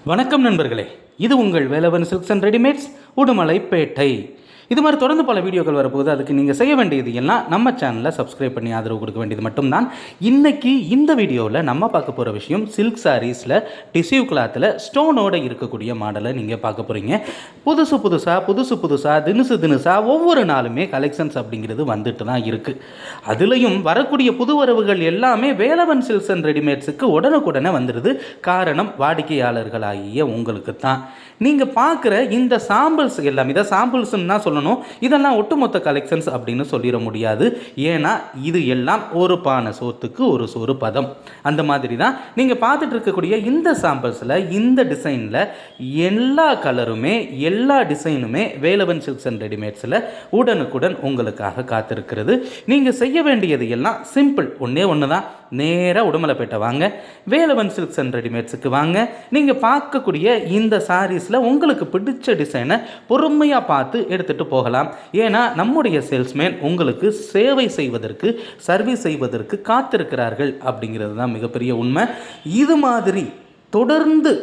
வணக்கம் நண்பர்களே, இது உங்கள் Velavan silks and readymades Udumalaipettai. இது மாதிரி தொடர்ந்து பல வீடியோக்கள் வரப்போகுது. அதுக்கு நீங்கள் செய்ய வேண்டியது எல்லாம் நம்ம சேனலில் சப்ஸ்கிரைப் பண்ணி ஆதரவு கொடுக்க வேண்டியது மட்டும்தான். இன்றைக்கி இந்த வீடியோவில் நம்ம பார்க்க போகிற விஷயம் சில்க் சாரீஸில் டிஷ்யூ கிளாத்தில் ஸ்டோனோடு இருக்கக்கூடிய மாடலை நீங்கள் பார்க்க போகிறீங்க. புதுசு புதுசாக தினுசாக ஒவ்வொரு நாளுமே கலெக்ஷன்ஸ் அப்படிங்கிறது வந்துட்டு தான் இருக்குது. அதுலேயும் வரக்கூடிய புது வரவுகள் எல்லாமே வேலவன் சில்க்ஸ் அண்ட் ரெடிமேட்ஸுக்கு உடனுக்குடனே வந்துடுது. காரணம் வாடிக்கையாளர்களாகிய உங்களுக்கு தான். நீங்கள் பார்க்குற இந்த சாம்பிள்ஸ் எல்லாமே இதை சாம்பிள்ஸ்ன்னு தான் சொல்லணும். இதெல்லாம் ஒட்டுமொத்த கலெக்ஷன்ஸ் அப்படின்னு சொல்லிட முடியாது. ஏன்னா இது எல்லாம் ஒரு பானை சோத்துக்கு ஒரு சோறு பதம். அந்த மாதிரி தான் நீங்கள் பார்த்துட்டு இருக்கக்கூடிய இந்த சாம்பிள்ஸில் இந்த டிசைனில் எல்லா கலருமே எல்லா டிசைனுமே வேலவன் சில்க்ஸ் அண்ட் ரெடிமேட்ஸில் உடனுக்குடன் உங்களுக்காக காத்திருக்கிறது. நீங்கள் செய்ய வேண்டியது எல்லாம் சிம்பிள், ஒன்றே ஒன்று தான். நேராக உடுமலைப்பேட்டை வாங்க, வேலவன் சில்க்ஸ் அண்ட் ரெடிமேட்ஸுக்கு வாங்க. நீங்கள் பார்க்கக்கூடிய இந்த சாரீஸில் உங்களுக்கு பிடிச்ச டிசைனை பொறுமையாக பார்த்து எடுத்துகிட்டு போகலாம். ஏன்னா நம்முடைய சேல்ஸ்மேன் உங்களுக்கு சேவை செய்வதற்கு, சர்வீஸ் செய்வதற்கு காத்திருக்கிறார்கள் அப்படிங்கிறது தான் மிகப்பெரிய உண்மை. இது மாதிரி தொடர்ந்து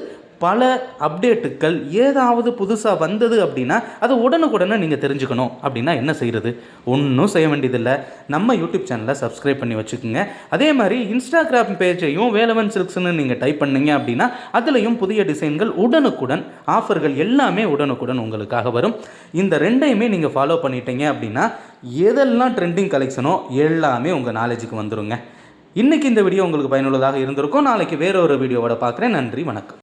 பல அப்டேட்டுகள் ஏதாவது புதுசாக வந்தது அப்படின்னா அது உடனுக்குடனே நீங்கள் தெரிஞ்சுக்கணும். அப்படின்னா என்ன செய்கிறது? ஒன்றும் செய்ய வேண்டியதில்லை. நம்ம யூடியூப் சேனலை சப்ஸ்கிரைப் பண்ணி வச்சுக்கோங்க. அதே மாதிரி இன்ஸ்டாகிராம் பேஜையும் வேலவன் சில்க்ஸ்னு நீங்கள் டைப் பண்ணீங்க அப்படின்னா அதுலேயும் புதிய டிசைன்கள் உடனுக்குடன், ஆஃபர்கள் எல்லாமே உடனுக்குடன் உங்களுக்காக வரும். இந்த ரெண்டையுமே நீங்கள் ஃபாலோ பண்ணிட்டீங்க அப்படின்னா எதெல்லாம் ட்ரெண்டிங் கலெக்ஷனோ எல்லாமே உங்கள் நாலேஜுக்கு வந்துடுங்க. இன்றைக்கி இந்த வீடியோ உங்களுக்கு பயனுள்ளதாக இருந்திருக்கும். நாளைக்கு வேற ஒரு வீடியோவோட பார்க்குறேன். நன்றி, வணக்கம்.